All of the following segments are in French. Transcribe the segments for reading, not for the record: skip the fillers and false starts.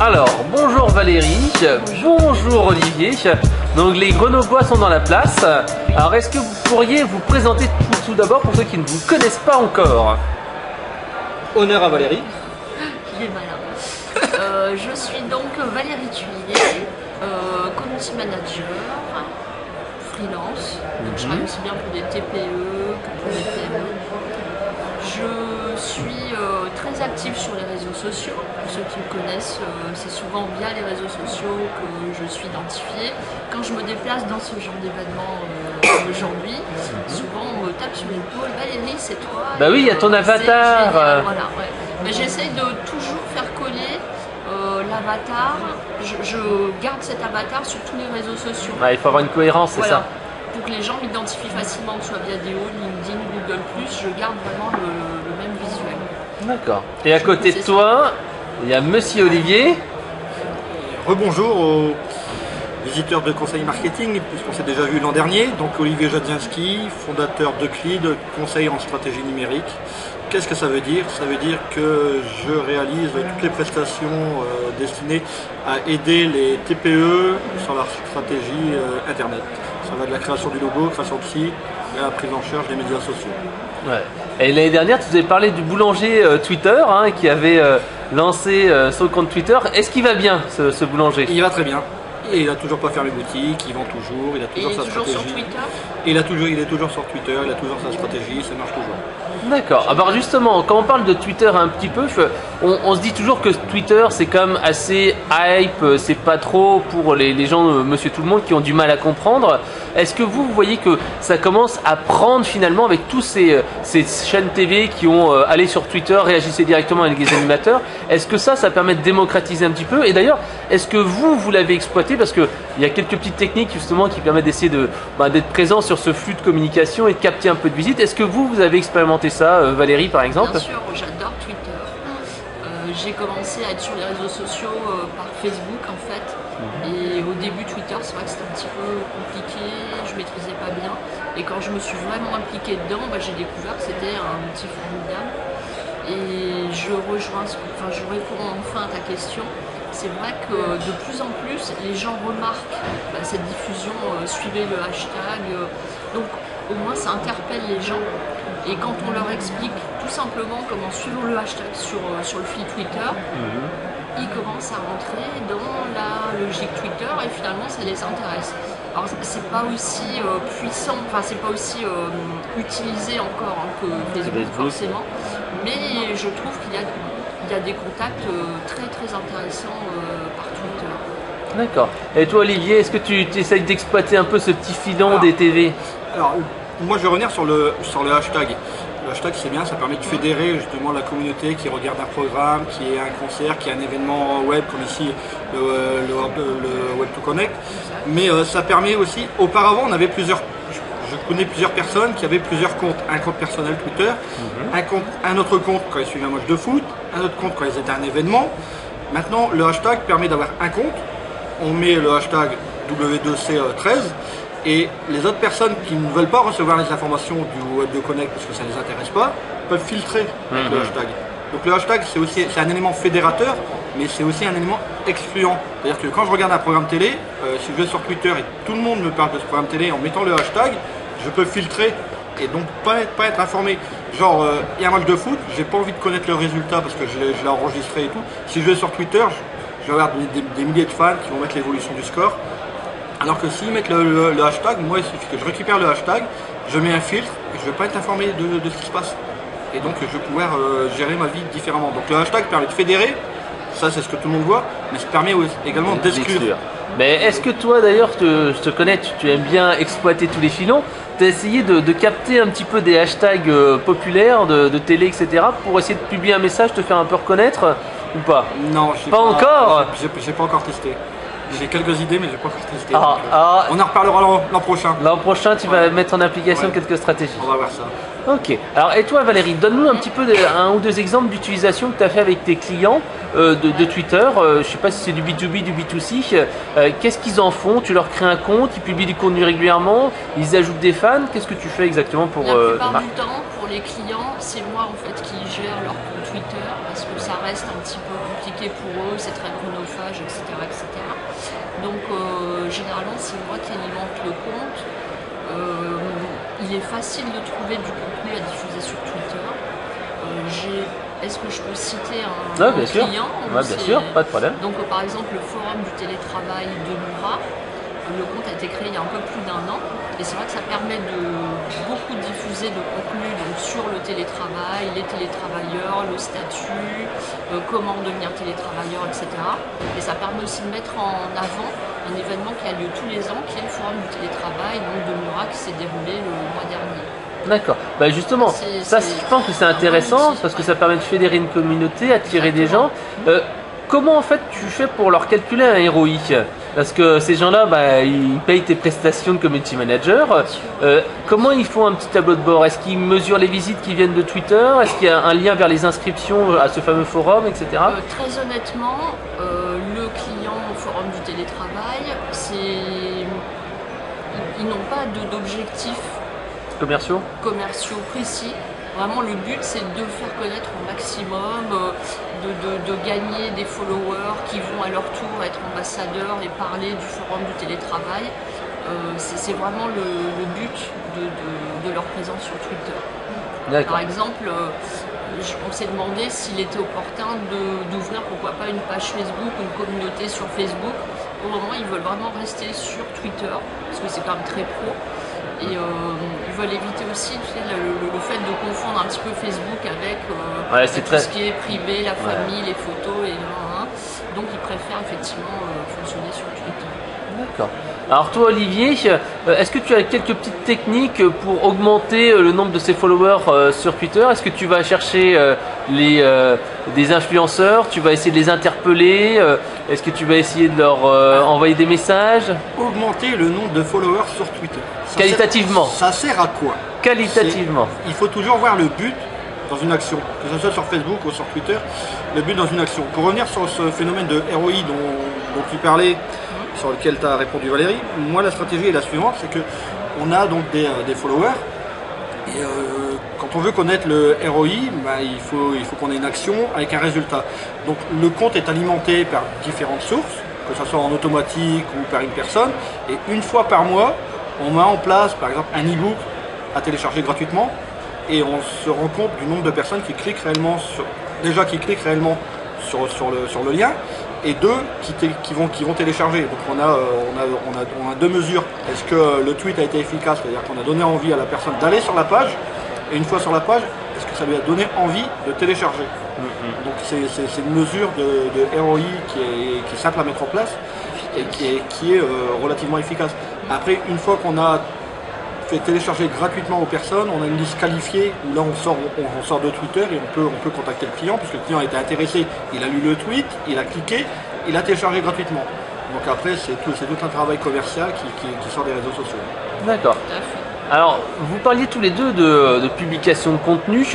Alors, bonjour Valérie, bonjour Olivier. Donc les Grenoblois sont dans la place. Alors est-ce que vous pourriez vous présenter tout d'abord pour ceux qui ne vous connaissent pas encore? Honneur à Valérie. Il est malin. Je suis donc Valérie Thuillier, community manager, freelance. Donc je travaille aussi bien pour des TPE que pour des PME. Je suis très active sur les réseaux sociaux. Pour ceux qui me connaissent, c'est souvent via les réseaux sociaux que je suis identifiée. Quand je me déplace dans ce genre d'événement aujourd'hui, souvent on me tape sur l'épaule. Valérie, c'est toi. Bah oui, il y a ton avatar. Voilà, ouais. Mais j'essaye de toujours faire coller l'avatar. Je garde cet avatar sur tous les réseaux sociaux. Ouais, il faut avoir une cohérence, c'est ça. Pour que les gens m'identifient facilement, que ce soit via Déo, LinkedIn, Google+, je garde vraiment le même visuel. D'accord. Et à côté de toi, il y a Monsieur Olivier. Rebonjour aux visiteurs de Conseil Marketing, puisqu'on s'est déjà vu l'an dernier. Donc Olivier Jadzinski, fondateur de CLID, conseil en stratégie numérique. Qu'est-ce que ça veut dire? Ça veut dire que je réalise toutes les prestations destinées à aider les TPE sur leur stratégie Internet. Ça va de la création du logo, création de site, et la prise en charge des médias sociaux. Ouais. Et l'année dernière, tu nous avais parlé du boulanger Twitter qui avait lancé son compte Twitter. Est-ce qu'il va bien, ce boulanger? Il va très bien. Et il a toujours pas fermé boutique, il vend toujours, il a toujours sa stratégie. Sur Twitter. Et il est toujours sur Twitter, il a toujours sa stratégie, ça marche toujours. D'accord. Alors justement, quand on parle de Twitter un petit peu, on se dit toujours que Twitter c'est quand même assez hype, c'est pas trop pour les gens, monsieur tout le monde, qui ont du mal à comprendre. Est-ce que vous voyez que ça commence à prendre finalement avec tous ces chaînes TV qui ont allé sur Twitter, réagissaient directement avec les animateurs? Est-ce que ça permet de démocratiser un petit peu? Et d'ailleurs, est-ce que vous l'avez exploité? Parce qu'il y a quelques petites techniques justement qui permettent d'essayer d'être présent sur ce flux de communication et de capter un peu de visite. Est-ce que vous avez expérimenté ça, Valérie par exemple? Bien sûr, j'adore Twitter. J'ai commencé à être sur les réseaux sociaux par Facebook en fait. Et au début Twitter, c'est vrai que c'était un petit peu compliqué, je maîtrisais pas bien. Et quand je me suis vraiment impliquée dedans, j'ai découvert que c'était un outil formidable. Et je réponds enfin à ta question. C'est vrai que de plus en plus, les gens remarquent cette diffusion, suivez le hashtag. Donc au moins ça interpelle les gens. Et quand on leur explique tout simplement comment suivre le hashtag sur le fil Twitter, ils commencent à rentrer dans la logique Twitter et finalement ça les intéresse. Alors c'est pas aussi puissant, enfin c'est pas aussi utilisé encore que Facebook forcément, mais je trouve qu'il y a des contacts très très intéressants par Twitter. D'accord. Et toi Olivier, est-ce que tu essayes d'exploiter un peu ce petit filon des TV? Alors, moi je vais revenir sur le hashtag. Le hashtag c'est bien, ça permet de fédérer justement la communauté qui regarde un programme, qui est un concert, qui est un événement web comme ici le Web to Connect. Mais ça permet aussi, auparavant on avait je connais plusieurs personnes qui avaient plusieurs comptes. Un compte personnel Twitter, un autre compte quand ils suivaient un match de foot, un autre compte quand ils étaient à un événement. Maintenant le hashtag permet d'avoir un compte, on met le hashtag W2C13 et les autres personnes qui ne veulent pas recevoir les informations du Web de Connect parce que ça ne les intéresse pas, peuvent filtrer avec le hashtag. Donc le hashtag c'est un élément fédérateur, mais c'est aussi un élément excluant. C'est-à-dire que quand je regarde un programme télé, si je vais sur Twitter et tout le monde me parle de ce programme télé en mettant le hashtag, je peux filtrer et donc pas être informé. Genre, il y a un match de foot, j'ai pas envie de connaître le résultat parce que je l'ai enregistré et tout. Si je vais sur Twitter, je vais avoir des milliers de fans qui vont mettre l'évolution du score. Alors que s'ils mettent le hashtag, moi il suffit que je récupère le hashtag, je mets un filtre et je ne vais pas être informé de ce qui se passe. Et donc je vais pouvoir gérer ma vie différemment. Donc le hashtag permet de fédérer, ça c'est ce que tout le monde voit, mais ça permet également d'exclure. Mais est-ce que toi d'ailleurs, je te connais, tu aimes bien exploiter tous les filons, tu as essayé de capter un petit peu des hashtags populaires de télé, etc. pour essayer de publier un message, te faire un peu reconnaître ou pas? Non, pas encore. J'ai pas encore testé. J'ai quelques idées, mais j'ai pas encore testé. On en reparlera l'an prochain. L'an prochain, tu vas mettre en application quelques stratégies. On va voir ça. Ok. Alors, et toi, Valérie, donne-nous un petit peu un ou deux exemples d'utilisation que tu as fait avec tes clients de Twitter. Je ne sais pas si c'est du B2B, du B2C. Qu'est-ce qu'ils en font? Tu leur crées un compte, ils publient du contenu régulièrement, ils ajoutent des fans. Qu'est-ce que tu fais exactement pour la plupart du temps, pour les clients, c'est moi en fait qui gère leur compte Twitter parce que ça reste un petit peu compliqué pour eux, c'est très chronophage, etc. etc. Donc généralement c'est moi qui alimente le compte. Il est facile de trouver du contenu à diffuser sur Twitter. Est-ce que je peux citer un bien sûr. client? Bien sûr, pas de problème. Donc par exemple le forum du télétravail de Murat, le compte a été créé il y a un peu plus d'1 an et c'est vrai que ça permet de beaucoup diffuser de contenu donc, sur le télétravail, les télétravailleurs, le statut, comment devenir télétravailleur, etc. Et ça permet aussi de mettre en avant un événement qui a lieu tous les ans, qui est le forum du télétravail donc, de Murat qui s'est déroulé le mois dernier. D'accord. Bah justement, je pense que c'est intéressant parce que ça permet de fédérer une communauté, attirer des gens. Comment en fait tu fais pour leur calculer un ROI? Parce que ces gens-là, ils payent tes prestations de community manager. Comment ils font un petit tableau de bord? Est-ce qu'ils mesurent les visites qui viennent de Twitter? Est-ce qu'il y a un lien vers les inscriptions à ce fameux forum, etc. Très honnêtement, le client au forum du télétravail, ils n'ont pas d'objectif commerciaux précis. Vraiment, le but, c'est de faire connaître au maximum, de gagner des followers qui vont à leur tour être ambassadeurs et parler du forum du télétravail. C'est vraiment le but de leur présence sur Twitter. Par exemple, on s'est demandé s'il était opportun d'ouvrir, pourquoi pas, une page Facebook, une communauté sur Facebook. Pour le moment, ils veulent vraiment rester sur Twitter, parce que c'est quand même très pro. Et ils veulent éviter aussi le fait de confondre un petit peu Facebook avec tout ce qui est privé, la famille, les photos. Donc ils préfèrent effectivement fonctionner sur Twitter. D'accord. Alors toi Olivier, est-ce que tu as quelques petites techniques pour augmenter le nombre de ces followers sur Twitter? Est-ce que tu vas chercher des influenceurs? Tu vas essayer de les interpeller? Est-ce que tu vas essayer de leur envoyer des messages? Augmenter le nombre de followers sur Twitter. Qualitativement. Ça sert à quoi? Qualitativement. Il faut toujours voir le but dans une action, que ce soit sur Facebook ou sur Twitter, le but dans une action. Pour revenir sur ce phénomène de ROI dont tu parlais, sur lequel tu as répondu Valérie, moi la stratégie est la suivante, c'est que on a donc des followers et quand on veut connaître le ROI, il faut qu'on ait une action avec un résultat. Donc le compte est alimenté par différentes sources, que ce soit en automatique ou par une personne, et une fois par mois, on met en place par exemple un e-book à télécharger gratuitement et on se rend compte du nombre de personnes qui cliquent réellement sur le lien et qui vont télécharger. Donc on a deux mesures. Est-ce que le tweet a été efficace, c'est-à-dire qu'on a donné envie à la personne d'aller sur la page, et une fois sur la page, est-ce que ça lui a donné envie de télécharger? Donc c'est une mesure de ROI qui est simple à mettre en place et qui est relativement efficace. Après, une fois qu'on a fait télécharger gratuitement aux personnes, on a une liste qualifiée où là on sort de Twitter et on peut contacter le client puisque le client était intéressé, il a lu le tweet, il a cliqué, il a téléchargé gratuitement. Donc après c'est tout un travail commercial qui sort des réseaux sociaux. D'accord. Alors, vous parliez tous les deux de publication de contenu.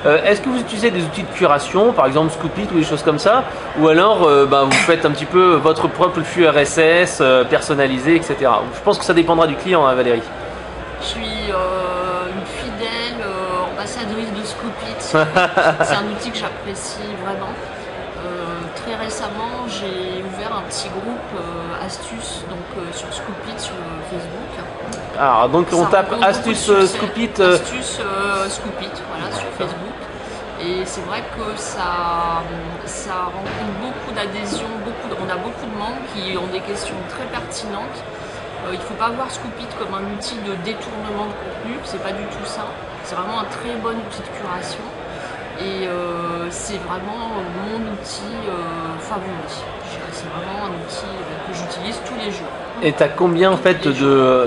Est-ce que vous utilisez des outils de curation, par exemple Scoopit ou des choses comme ça? Ou alors vous faites un petit peu votre propre flux RSS personnalisé, etc. Je pense que ça dépendra du client, hein, Valérie. Je suis une fidèle ambassadrice de Scoopit. C'est un outil que j'apprécie vraiment. Très récemment, j'ai ouvert un petit groupe astuces sur Scoopit sur Facebook. Alors donc on tape astuces Scoopit. Astuces Scoopit, voilà, sur Facebook. Et c'est vrai que ça rencontre beaucoup d'adhésions, on a beaucoup de membres qui ont des questions très pertinentes. Il ne faut pas voir Scoopit comme un outil de détournement de contenu, c'est pas du tout ça. C'est vraiment un très bon outil de curation. Et c'est vraiment mon outil favori. C'est vraiment un outil que j'utilise tous les jours. Et tu as combien en fait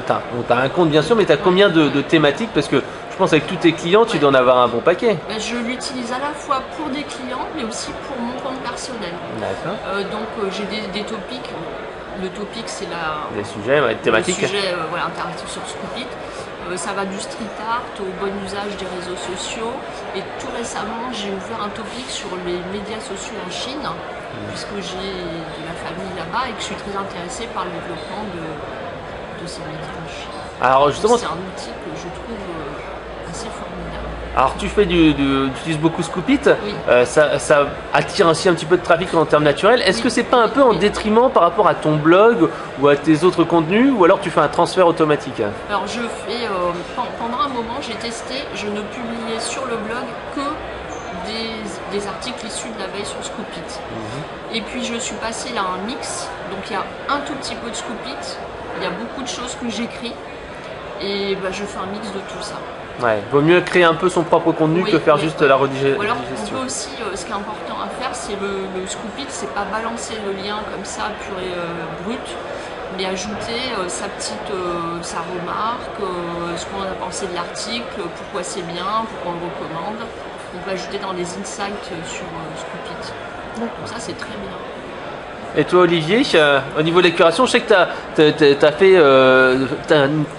t'as un compte bien sûr, mais tu as combien de thématiques? Parce que je pense avec tous tes clients, tu dois en avoir un bon paquet. Je l'utilise à la fois pour des clients, mais aussi pour mon compte personnel. D'accord. Donc j'ai des topics. Le topic, c'est les sujets, thématiques. Le sujet interactif sur Scoopit. Ça va du street art au bon usage des réseaux sociaux. Et tout récemment, j'ai ouvert un topic sur les médias sociaux en Chine, puisque j'ai de la famille là-bas et que je suis très intéressée par le développement de ces médias en Chine. Alors justement, c'est un outil que je trouve assez formidable. Alors tu utilises beaucoup Scoopit, Oui. ça attire ainsi un petit peu de trafic en termes naturels. Est-ce Oui. que c'est pas un peu en détriment par rapport à ton blog ou à tes autres contenus, ou alors tu fais un transfert automatique? Alors je fais, pendant un moment j'ai testé, je ne publiais sur le blog que des articles issus de la veille sur Scoopit. Et puis je suis passée là à un mix, donc il y a un tout petit peu de Scoopit, il y a beaucoup de choses que j'écris, et bah, je fais un mix de tout ça. Ouais, vaut mieux créer un peu son propre contenu que faire juste la Ou alors on redigestion. peut aussi, ce qui est important à faire, c'est le Scoopit, c'est pas balancer le lien comme ça pur et brut, mais ajouter sa remarque, ce qu'on a pensé de l'article, pourquoi c'est bien, pourquoi on le recommande. On peut ajouter dans les insights sur Scoopit. Donc ça c'est très bien. Et toi Olivier, au niveau de la curation, je sais que t'as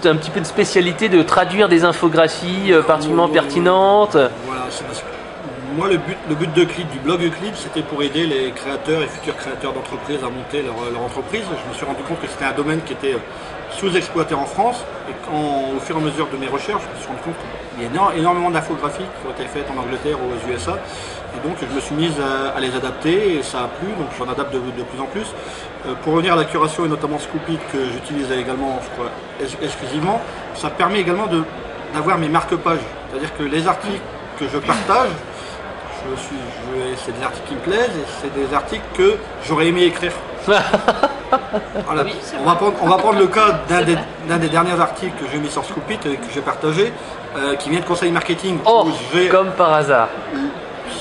un petit peu de spécialité de traduire des infographies particulièrement pertinentes. Voilà, c'est parce que moi le but du blog Euclid, c'était pour aider les créateurs et futurs créateurs d'entreprises à monter leur entreprise. Je me suis rendu compte que c'était un domaine qui était sous-exploité en France, et au fur et à mesure de mes recherches, je me suis rendu compte qu'il y a énormément d'infographies qui ont été faites en Angleterre ou aux USA, et donc je me suis mise à les adapter, et ça a plu, donc j'en adapte de plus en plus. Pour revenir à la curation, et notamment Scoopit, que j'utilise également, je crois, exclusivement, ça permet également d'avoir mes marque-pages, c'est-à-dire que les articles que je partage, c'est des articles qui me plaisent, et c'est des articles que j'aurais aimé écrire. Voilà. Oui, on va prendre le cas d'un des derniers articles que j'ai mis sur Scoopit et que j'ai partagé, qui vient de conseil marketing. Oh, comme par hasard.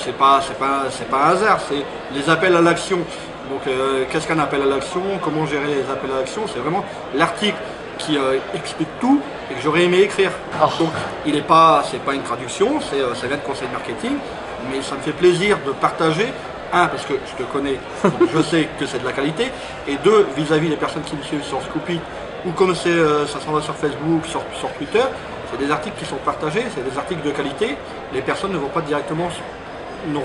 C'est pas un hasard, c'est les appels à l'action. Donc qu'est-ce qu'un appel à l'action, comment gérer les appels à l'action, c'est vraiment l'article qui explique tout et que j'aurais aimé écrire. Oh. Donc c'est pas une traduction, ça vient de conseil marketing, mais ça me fait plaisir de partager. Un, parce que je te connais, donc je sais que c'est de la qualité, et deux, vis-à-vis des personnes qui me suivent sur Scoopit, ou comme ça s'en va sur Facebook, sur Twitter, c'est des articles qui sont partagés, c'est des articles de qualité, les personnes n'auront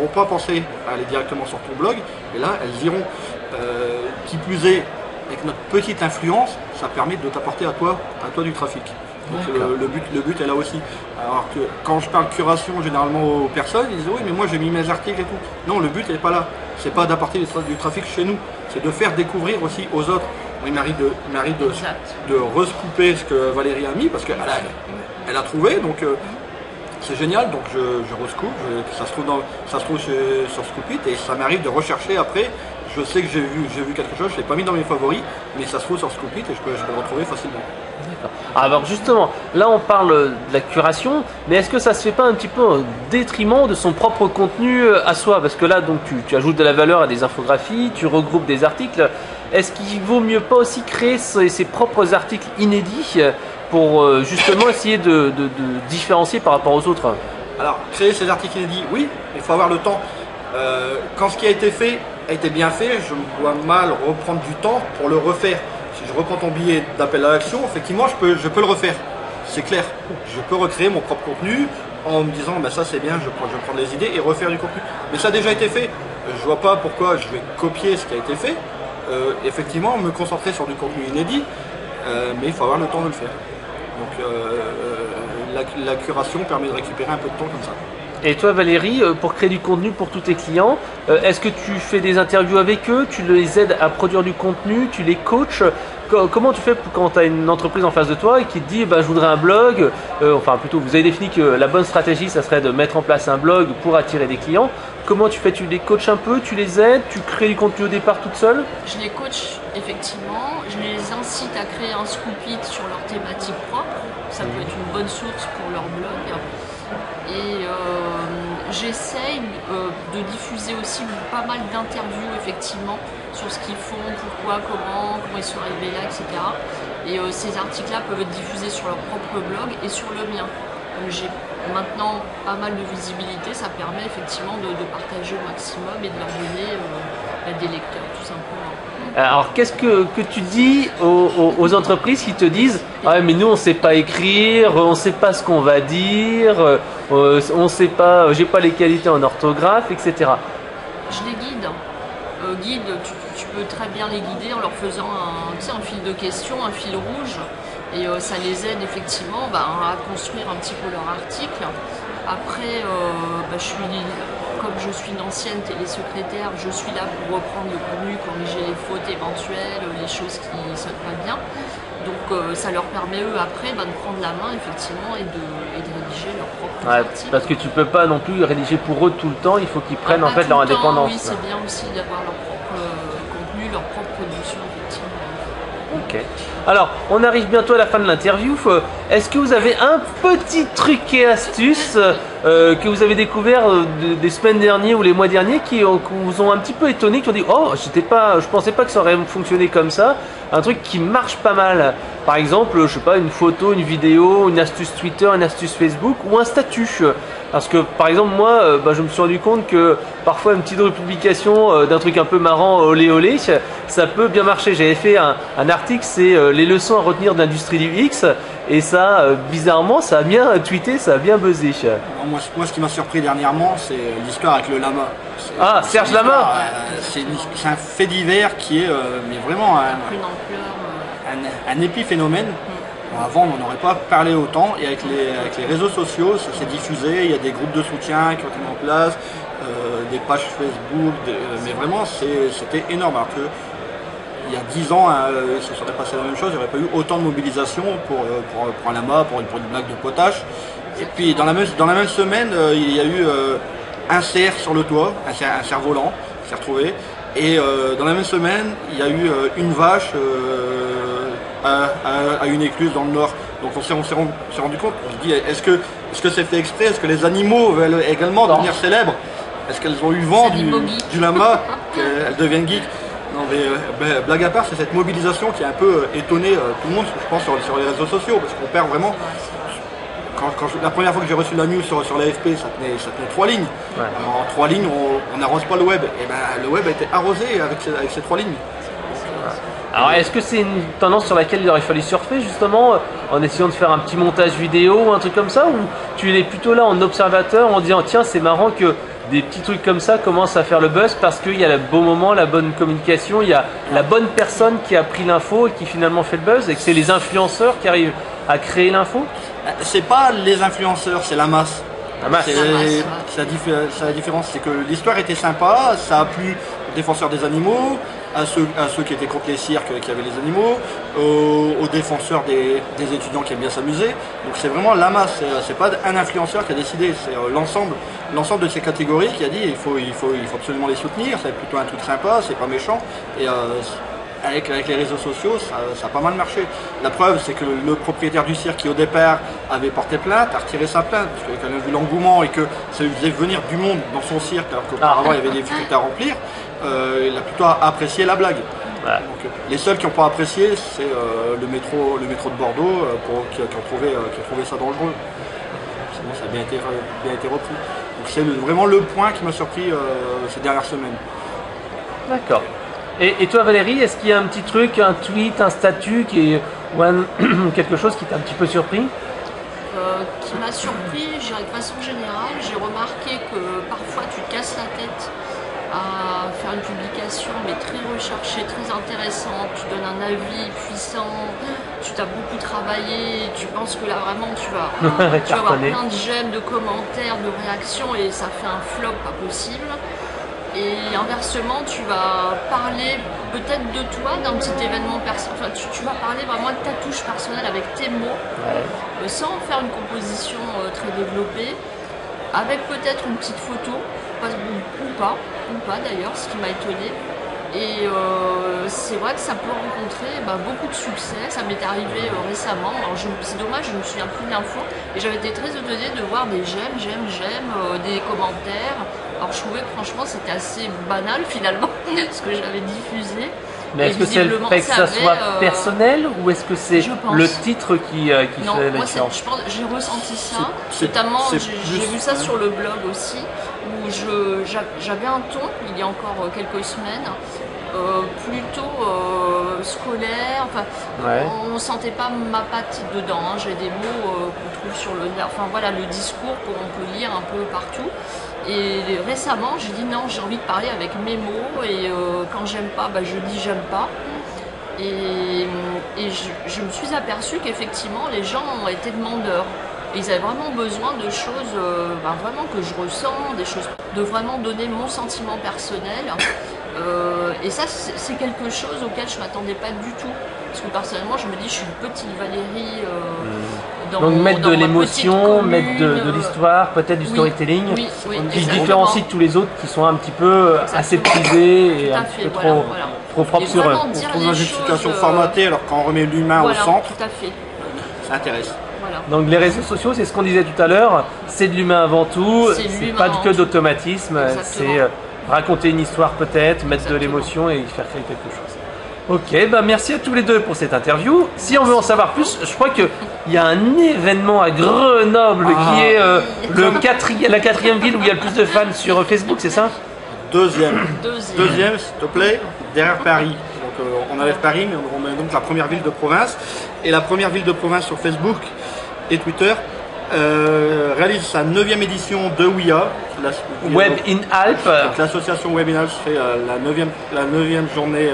pas pensé à aller directement sur ton blog, et là elles iront. Qui plus est, avec notre petite influence, ça permet de t'apporter à toi du trafic. Donc le but est là aussi. Alors que quand je parle curation généralement aux personnes, ils disent oui mais moi j'ai mis mes articles et tout. Non, le but n'est pas là. C'est pas d'apporter du trafic chez nous, c'est de faire découvrir aussi aux autres. Il m'arrive de rescouper ce que Valérie a mis parce qu'elle a trouvé, donc c'est génial, donc je rescoupe, ça se trouve sur Scoopit, et ça m'arrive de rechercher après. Je sais que j'ai vu quelque chose, je ne l'ai pas mis dans mes favoris, mais ça se trouve sur Scoopit et je peux le retrouver facilement. Alors justement, là on parle de la curation, mais est-ce que ça se fait pas un petit peu au détriment de son propre contenu à soi? Parce que là donc tu ajoutes de la valeur à des infographies, tu regroupes des articles. Est-ce qu'il vaut mieux pas aussi créer ses propres articles inédits pour justement essayer de différencier par rapport aux autres? Alors créer ces articles inédits, oui, il faut avoir le temps. Quand ce qui a été fait a été bien fait, je me vois mal reprendre du temps pour le refaire. Si je reprends ton billet d'appel à l'action, effectivement, je peux le refaire. C'est clair. Je peux recréer mon propre contenu en me disant, bah, ça c'est bien, je vais prendre les idées et refaire du contenu. Mais ça a déjà été fait. Je vois pas pourquoi je vais copier ce qui a été fait. Effectivement, me concentrer sur du contenu inédit, mais il faut avoir le temps de le faire. Donc la curation permet de récupérer un peu de temps comme ça. Et toi Valérie, pour créer du contenu pour tous tes clients, est-ce que tu fais des interviews avec eux, tu les aides à produire du contenu, tu les coaches? Comment tu fais quand tu as une entreprise en face de toi et qui te dit je voudrais un blog, enfin plutôt vous avez défini que la bonne stratégie ça serait de mettre en place un blog pour attirer des clients. Comment tu fais? Tu les coaches un peu, tu les aides, tu crées du contenu au départ toute seule? Je les coach effectivement, je les incite à créer un Scoopit sur leur thématique propre, ça peut être une bonne source pour leur blog. Et j'essaye de diffuser aussi pas mal d'interviews effectivement sur ce qu'ils font, pourquoi, comment ils sont arrivés là, etc. Et ces articles-là peuvent être diffusés sur leur propre blog et sur le mien. Donc j'ai maintenant pas mal de visibilité, ça permet effectivement de partager au maximum et de leur donner des lecteurs tout simplement. Alors qu'est-ce que tu dis aux entreprises qui te disent ouais mais nous on sait pas écrire, on sait pas ce qu'on va dire, on sait pas, j'ai pas les qualités en orthographe, etc. Je les guide. Tu peux très bien les guider en leur faisant un fil de questions, un fil rouge, et ça les aide effectivement à construire un petit peu leur article. Après, comme je suis une ancienne télésecrétaire, je suis là pour reprendre le contenu, corriger les fautes éventuelles, les choses qui ne sonnent pas bien. Donc ça leur permet eux après de prendre la main effectivement et de rédiger leur propre article. Parce que tu peux pas non plus rédiger pour eux tout le temps, il faut qu'ils prennent en fait leur indépendance. Oui, c'est bien aussi d'avoir leur propre contenu, leur propre production effectivement. Ok. Alors, on arrive bientôt à la fin de l'interview. Est-ce que vous avez un petit truc et astuce que vous avez découvert des semaines dernières ou les mois derniers qui vous ont un petit peu étonné, qui ont dit oh, je pensais pas que ça aurait fonctionné comme ça. Un truc qui marche pas mal. Par exemple, je sais pas, une photo, une vidéo, une astuce Twitter, une astuce Facebook ou un statut. Parce que par exemple moi, je me suis rendu compte que parfois une petite republication d'un truc un peu marrant, olé olé, ça peut bien marcher. J'avais fait un article, c'est les leçons à retenir de l'industrie du X, et ça, bizarrement, ça a bien tweeté, ça a bien buzzé. Moi, ce qui m'a surpris dernièrement, c'est l'histoire avec le lama. Ah, Serge Lama. C'est un fait divers qui est mais vraiment un épiphénomène. Avant, on n'en aurait pas parlé autant, et avec les réseaux sociaux, ça s'est diffusé. Il y a des groupes de soutien qui ont été mis en place, des pages Facebook, mais vraiment, c'était énorme. Alors que il y a 10 ans, il se serait passé la même chose, il n'y aurait pas eu autant de mobilisation pour un lama, pour une blague de potache. Et puis, dans la même semaine, il y a eu un cerf sur le toit, un cerf volant qui s'est retrouvé. Et dans la même semaine, il y a eu une vache à une écluse dans le nord. Donc on s'est rendu compte, on se dit, est-ce que c'est fait exprès? Est-ce que les animaux veulent également devenir célèbres? Est-ce qu'elles ont eu vent du lama, qu'elles deviennent geeks? Non mais blague à part, c'est cette mobilisation qui a un peu étonné tout le monde, je pense, sur les réseaux sociaux, parce qu'on perd vraiment. La première fois que j'ai reçu la news sur l'AFP, ça tenait 3 lignes. Ouais. En 3 lignes, on n'arrose pas le web. Et le web a été arrosé avec ces 3 lignes. Alors, est-ce que c'est une tendance sur laquelle il aurait fallu surfer justement en essayant de faire un petit montage vidéo ou un truc comme ça, ou tu es plutôt là en observateur en disant tiens, c'est marrant que des petits trucs comme ça commencent à faire le buzz parce qu'il y a le bon moment, la bonne communication, il y a la bonne personne qui a pris l'info et qui finalement fait le buzz, et que c'est les influenceurs qui arrivent à créer l'info? C'est pas les influenceurs, c'est la masse. La masse. C'est la différence, c'est que l'histoire était sympa, ça a plu aux défenseurs des animaux, à ceux qui étaient contre les cirques qui avaient les animaux, aux défenseurs des étudiants qui aiment bien s'amuser. Donc c'est vraiment la masse, c'est pas un influenceur qui a décidé, c'est l'ensemble de ces catégories qui a dit il faut absolument les soutenir, c'est plutôt un truc sympa, c'est pas méchant. Et avec les réseaux sociaux, ça a pas mal marché. La preuve, c'est que le propriétaire du cirque qui au départ avait porté plainte, a retiré sa plainte, parce que quand il a vu l'engouement et que ça lui faisait venir du monde dans son cirque, alors qu'auparavant il y avait des difficultés à remplir, il a plutôt apprécié la blague. Ouais. Donc, les seuls qui n'ont pas apprécié, c'est le métro de Bordeaux qui ont trouvé ça dangereux. Sinon ça a bien été repris. Donc c'est vraiment le point qui m'a surpris ces dernières semaines. D'accord. Et toi Valérie, est-ce qu'il y a un petit truc, un tweet, un statut ou quelque chose qui t'a un petit peu surpris? Qui m'a surpris, je dirais de façon générale, j'ai remarqué que parfois tu te casses la tête à faire une publication mais très recherchée, très intéressante, tu donnes un avis puissant, tu t'as beaucoup travaillé, tu penses que là vraiment tu vas avoir plein de j'aime, de commentaires, de réactions, et ça fait un flop pas possible. Et inversement, tu vas parler peut-être de toi, d'un petit événement personnel, enfin tu vas parler vraiment de ta touche personnelle avec tes mots, sans faire une composition très développée, avec peut-être une petite photo, ou pas d'ailleurs, ce qui m'a étonné. Et c'est vrai que ça peut rencontrer beaucoup de succès. Ça m'est arrivé récemment. Alors c'est dommage, je ne me souviens plus de l'info. Et j'avais été très étonnée de voir des j'aime, des commentaires. Alors je trouvais que franchement c'était assez banal finalement ce que j'avais diffusé. Mais est-ce que c'est le fait que ça soit personnel, ou est-ce que c'est le titre qui fait la différence? J'ai ressenti ça, notamment j'ai vu ça sur le blog aussi, où j'avais un ton, il y a encore quelques semaines, plutôt scolaire, enfin on ne sentait pas ma patte dedans, hein. J'ai des mots qu'on trouve sur le discours qu'on peut lire un peu partout. Et récemment, j'ai dit non, j'ai envie de parler avec mes mots, et quand j'aime pas, je dis j'aime pas. Et je me suis aperçue qu'effectivement, les gens ont été demandeurs. Et ils avaient vraiment besoin de choses vraiment que je ressens, des choses, de vraiment donner mon sentiment personnel. Et ça, c'est quelque chose auquel je ne m'attendais pas du tout. Parce que personnellement, je me dis, je suis une petite Valérie donc mettre de l'émotion, mettre de l'histoire, peut-être du storytelling, qui se différencie de tous les autres qui sont un petit peu aseptisés et un petit peu trop propres sur eux. On se trouve dans une situation formatée alors quand on remet l'humain au centre, ça intéresse. Voilà. Donc les réseaux sociaux, c'est ce qu'on disait tout à l'heure, c'est de l'humain avant tout, c'est pas que d'automatisme, c'est raconter une histoire peut-être, mettre de l'émotion et faire créer quelque chose. Ok, bah merci à tous les deux pour cette interview. Si on veut en savoir plus, je crois qu'il y a un événement à Grenoble qui est la quatrième ville où il y a le plus de fans sur Facebook, c'est ça? Deuxième, s'il te plaît, derrière Paris. Donc on enlève Paris, mais on met donc la première ville de province. Et la première ville de province sur Facebook et Twitter réalise sa 9e édition de WIA. Web in Alpes. L'association Web in Alpes fait la 9e journée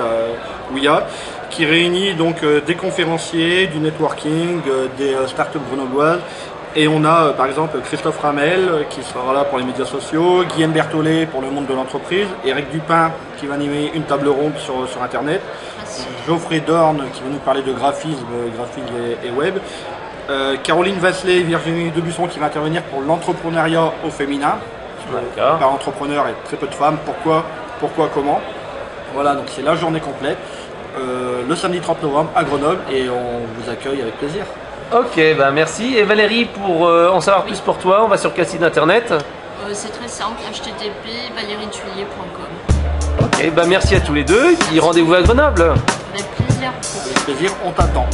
WIA, qui réunit donc des conférenciers, du networking, des startups grenobloises. Et on a par exemple Christophe Ramel qui sera là pour les médias sociaux, Guillaume Berthollet pour le monde de l'entreprise, Eric Dupin qui va animer une table ronde sur Internet, Geoffrey Dorn qui va nous parler de graphisme et web, Caroline Vasselet et Virginie Debusson qui va intervenir pour l'entrepreneuriat au féminin. Par entrepreneur et très peu de femmes, pourquoi, comment. Voilà, donc c'est la journée complète, le samedi 30 novembre à Grenoble et on vous accueille avec plaisir. Ok, bah merci. Et Valérie, pour en savoir plus pour toi, on va sur quel site internet? C'est très simple, http://valérietuillier.com. Ok, bah merci à tous les deux et puis rendez-vous à Grenoble. Avec plaisir. Avec plaisir, on t'attend.